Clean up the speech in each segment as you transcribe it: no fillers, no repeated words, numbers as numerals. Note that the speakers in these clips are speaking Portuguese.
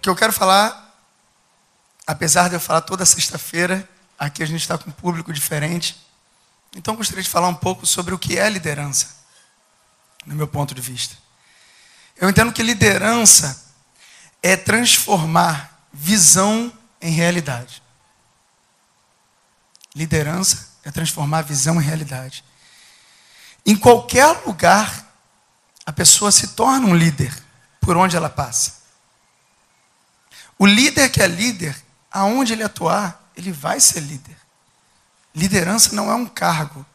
que eu quero falar, apesar de eu falar toda sexta-feira, aqui a gente está com um público diferente, então eu gostaria de falar um pouco sobre o que é liderança, no meu ponto de vista. Eu entendo que liderança é transformar visão em realidade. Liderança é transformar visão em realidade. Em qualquer lugar, a pessoa se torna um líder por onde ela passa. O líder que é líder, aonde ele atuar, ele vai ser líder. Liderança não é um cargo.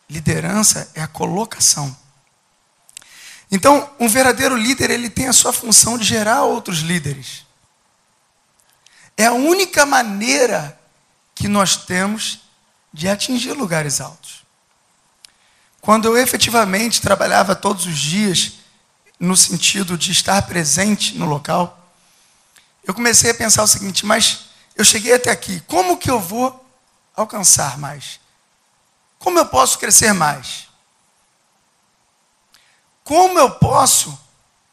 Liderança é a colocação. Então, um verdadeiro líder, ele tem a sua função de gerar outros líderes. É a única maneira que nós temos de atingir lugares altos. Quando eu efetivamente trabalhava todos os dias no sentido de estar presente no local, eu comecei a pensar o seguinte: mas eu cheguei até aqui, como que eu vou alcançar mais? Como eu posso crescer mais? Como eu posso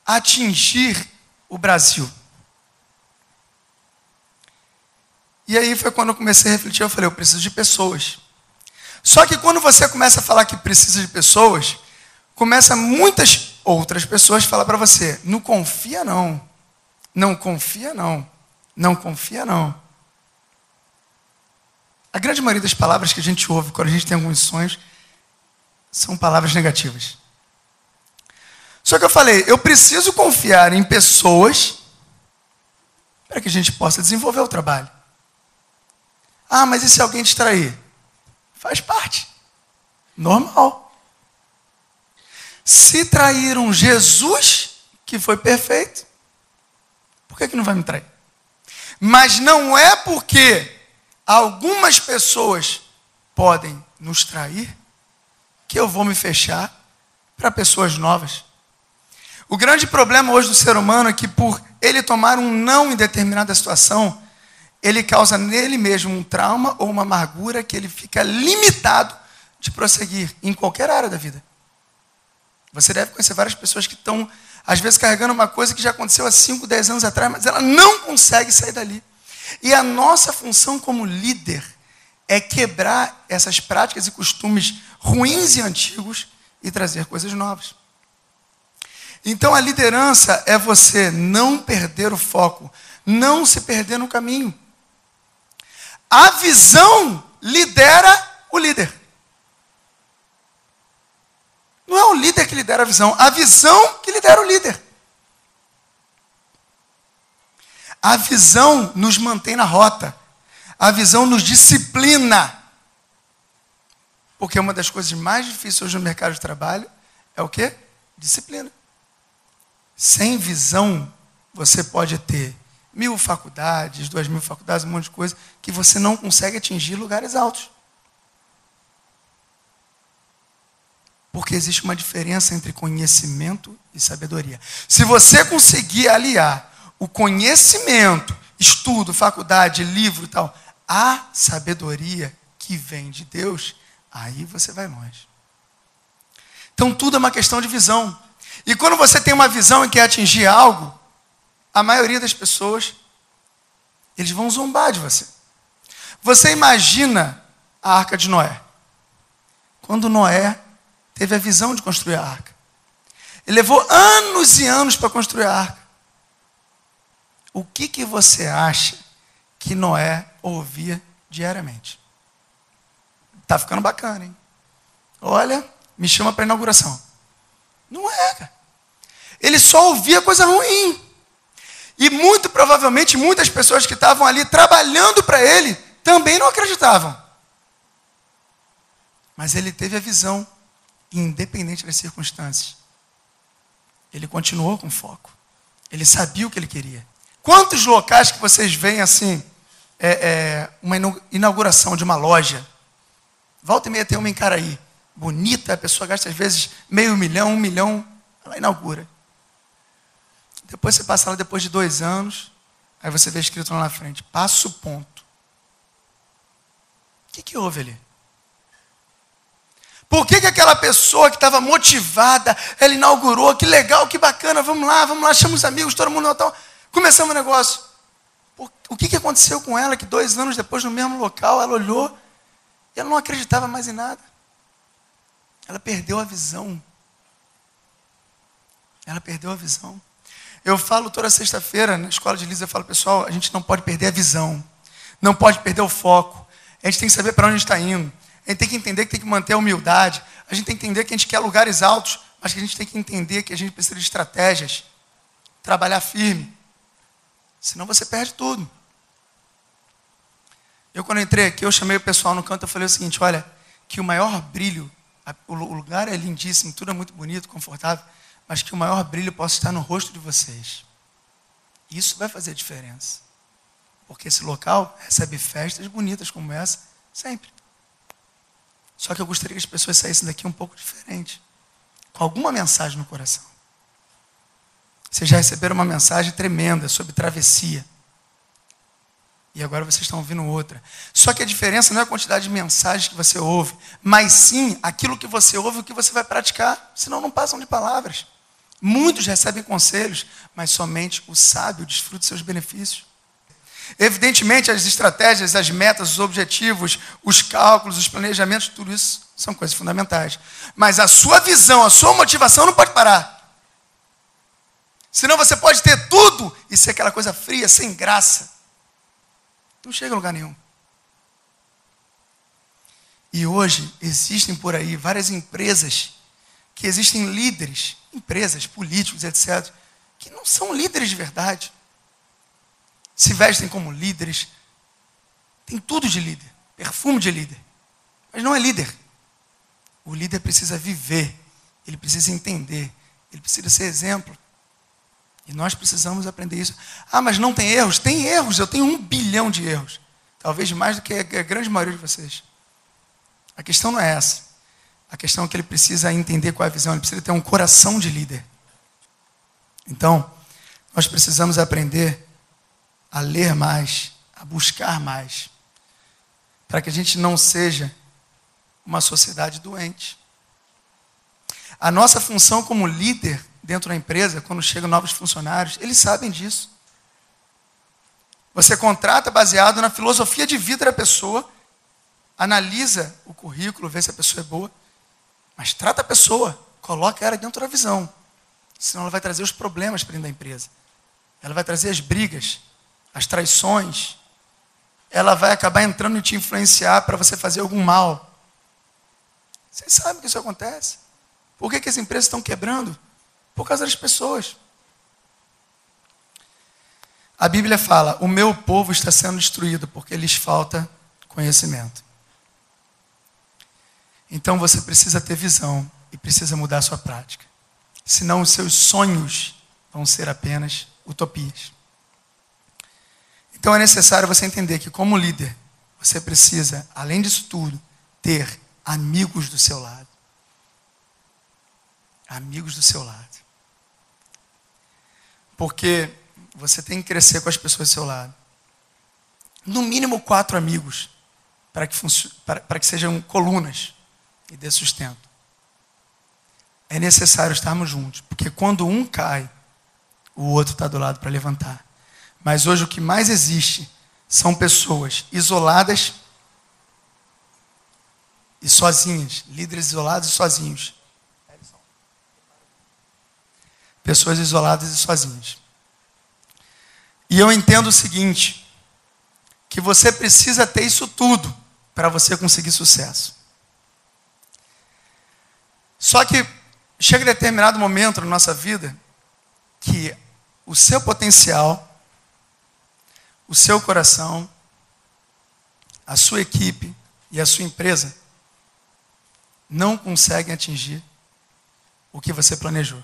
atingir o Brasil? E aí foi quando eu comecei a refletir, eu falei, eu preciso de pessoas. Só que quando você começa a falar que precisa de pessoas, começa muitas outras pessoas a falar para você, não confia não, não confia não, não confia não. A grande maioria das palavras que a gente ouve quando a gente tem alguns sonhos são palavras negativas. Só que eu falei, eu preciso confiar em pessoas para que a gente possa desenvolver o trabalho. Ah, mas e se alguém te trair? Faz parte. Normal. Se traíram Jesus, que foi perfeito, por que não vai me trair? Mas não é porque algumas pessoas podem nos trair que eu vou me fechar para pessoas novas. O grande problema hoje do ser humano é que por ele tomar um não em determinada situação, ele causa nele mesmo um trauma ou uma amargura que ele fica limitado de prosseguir em qualquer área da vida. Você deve conhecer várias pessoas que estão, às vezes, carregando uma coisa que já aconteceu há 5, 10 anos atrás, mas ela não consegue sair dali. E a nossa função como líder é quebrar essas práticas e costumes ruins e antigos e trazer coisas novas. Então a liderança é você não perder o foco, não se perder no caminho. A visão lidera o líder. Não é o líder que lidera a visão que lidera o líder. A visão nos mantém na rota. A visão nos disciplina. Porque uma das coisas mais difíceis hoje no mercado de trabalho é o quê? Disciplina. Sem visão, você pode ter 1000 faculdades, 2000 faculdades, um monte de coisa, que você não consegue atingir lugares altos. Porque existe uma diferença entre conhecimento e sabedoria. Se você conseguir aliar o conhecimento, estudo, faculdade, livro e tal, à sabedoria que vem de Deus, aí você vai longe. Então tudo é uma questão de visão. E quando você tem uma visão e quer atingir algo, a maioria das pessoas, eles vão zombar de você. Você imagina a Arca de Noé. Quando Noé teve a visão de construir a arca. Ele levou anos e anos para construir a arca. O que você acha que Noé ouvia diariamente? Tá ficando bacana, hein? Olha, me chama para a inauguração. Não é, cara. Ele só ouvia coisa ruim. E muito provavelmente muitas pessoas que estavam ali trabalhando para ele também não acreditavam. Mas ele teve a visão, independente das circunstâncias. Ele continuou com foco. Ele sabia o que ele queria. Quantos locais que vocês veem assim, uma inauguração de uma loja, volta e meia tem uma em Caraí, bonita, a pessoa gasta às vezes $500.000, $1 milhão, ela inaugura. Depois você passa lá depois de 2 anos, aí você vê escrito lá na frente, passo ponto. O que houve ali? Por que aquela pessoa que estava motivada, ela inaugurou, que legal, que bacana, vamos lá, chama os amigos, todo mundo no Natal. Começamos o negócio. O que aconteceu com ela que 2 anos depois, no mesmo local, ela olhou e ela não acreditava mais em nada. Ela perdeu a visão. Ela perdeu a visão. Eu falo toda sexta-feira na escola de líderes, eu falo, pessoal, a gente não pode perder a visão. Não pode perder o foco. A gente tem que saber para onde a gente está indo. A gente tem que entender que tem que manter a humildade. A gente tem que entender que a gente quer lugares altos, mas que a gente tem que entender que a gente precisa de estratégias. Trabalhar firme. Senão você perde tudo. Eu, quando entrei aqui, eu chamei o pessoal no canto e falei o seguinte, olha, que o maior brilho, o lugar é lindíssimo, tudo é muito bonito, confortável, mas que o maior brilho possa estar no rosto de vocês. Isso vai fazer diferença. Porque esse local recebe festas bonitas como essa, sempre. Só que eu gostaria que as pessoas saíssem daqui um pouco diferente, com alguma mensagem no coração. Vocês já receberam uma mensagem tremenda sobre travessia. E agora vocês estão ouvindo outra. Só que a diferença não é a quantidade de mensagens que você ouve, mas sim aquilo que você ouve e o que você vai praticar. Senão não passam de palavras. Muitos recebem conselhos, mas somente o sábio desfruta de seus benefícios. Evidentemente, as estratégias, as metas, os objetivos, os cálculos, os planejamentos, tudo isso são coisas fundamentais. Mas a sua visão, a sua motivação não pode parar. Senão você pode ter tudo e ser aquela coisa fria, sem graça. Não chega a lugar nenhum. E hoje existem por aí várias empresas que existem líderes, empresas, políticos, etc., que não são líderes de verdade. Se vestem como líderes, tem tudo de líder, perfume de líder, mas não é líder. O líder precisa viver, ele precisa entender, ele precisa ser exemplo. E nós precisamos aprender isso. Ah, mas não tem erros? Tem erros, eu tenho 1 bilhão de erros. Talvez mais do que a grande maioria de vocês. A questão não é essa. A questão é que ele precisa entender qual é a visão, ele precisa ter um coração de líder. Então, nós precisamos aprender a ler mais, a buscar mais, para que a gente não seja uma sociedade doente. A nossa função como líder dentro da empresa, quando chegam novos funcionários, eles sabem disso. Você contrata baseado na filosofia de vida da pessoa, analisa o currículo, vê se a pessoa é boa, mas trata a pessoa, coloca ela dentro da visão. Senão ela vai trazer os problemas para dentro da empresa. Ela vai trazer as brigas, as traições. Ela vai acabar entrando e te influenciar para você fazer algum mal. Vocês sabem que isso acontece. Por que as empresas estão quebrando? Por causa das pessoas. A Bíblia fala, o meu povo está sendo destruído porque lhes falta conhecimento. Então você precisa ter visão e precisa mudar a sua prática. Senão os seus sonhos vão ser apenas utopias. Então é necessário você entender que como líder, você precisa, além disso tudo, ter amigos do seu lado. Amigos do seu lado. Porque você tem que crescer com as pessoas do seu lado. No mínimo 4 amigos, para que sejam colunas e dê sustento. É necessário estarmos juntos, porque quando um cai, o outro está do lado para levantar. Mas hoje o que mais existe são pessoas isoladas e sozinhas, líderes isolados e sozinhos. Pessoas isoladas e sozinhas. E eu entendo o seguinte, que você precisa ter isso tudo para você conseguir sucesso. Só que chega determinado momento na nossa vida que o seu potencial, o seu coração, a sua equipe e a sua empresa não conseguem atingir o que você planejou.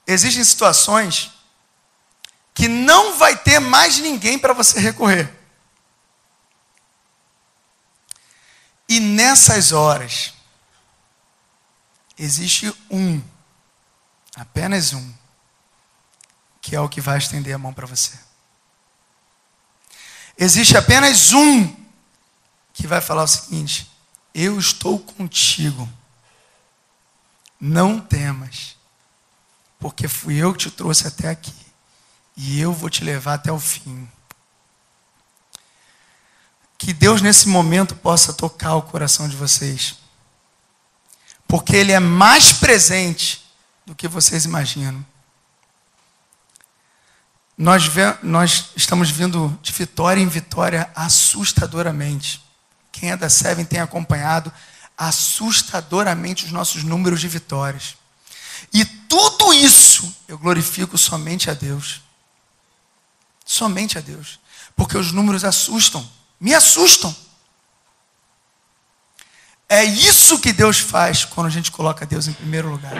Existem situações que não vai ter mais ninguém para você recorrer. E nessas horas, existe apenas um, que é o que vai estender a mão para você. Existe apenas um que vai falar o seguinte: eu estou contigo, não temas, porque fui eu que te trouxe até aqui, e eu vou te levar até o fim. Que Deus nesse momento possa tocar o coração de vocês. Porque Ele é mais presente do que vocês imaginam. Nós estamos vindo de vitória em vitória assustadoramente. Quem é da Seven tem acompanhado assustadoramente os nossos números de vitórias. E tudo isso eu glorifico somente a Deus. Somente a Deus. Porque os números assustam. Me assustam. É isso que Deus faz quando a gente coloca Deus em primeiro lugar.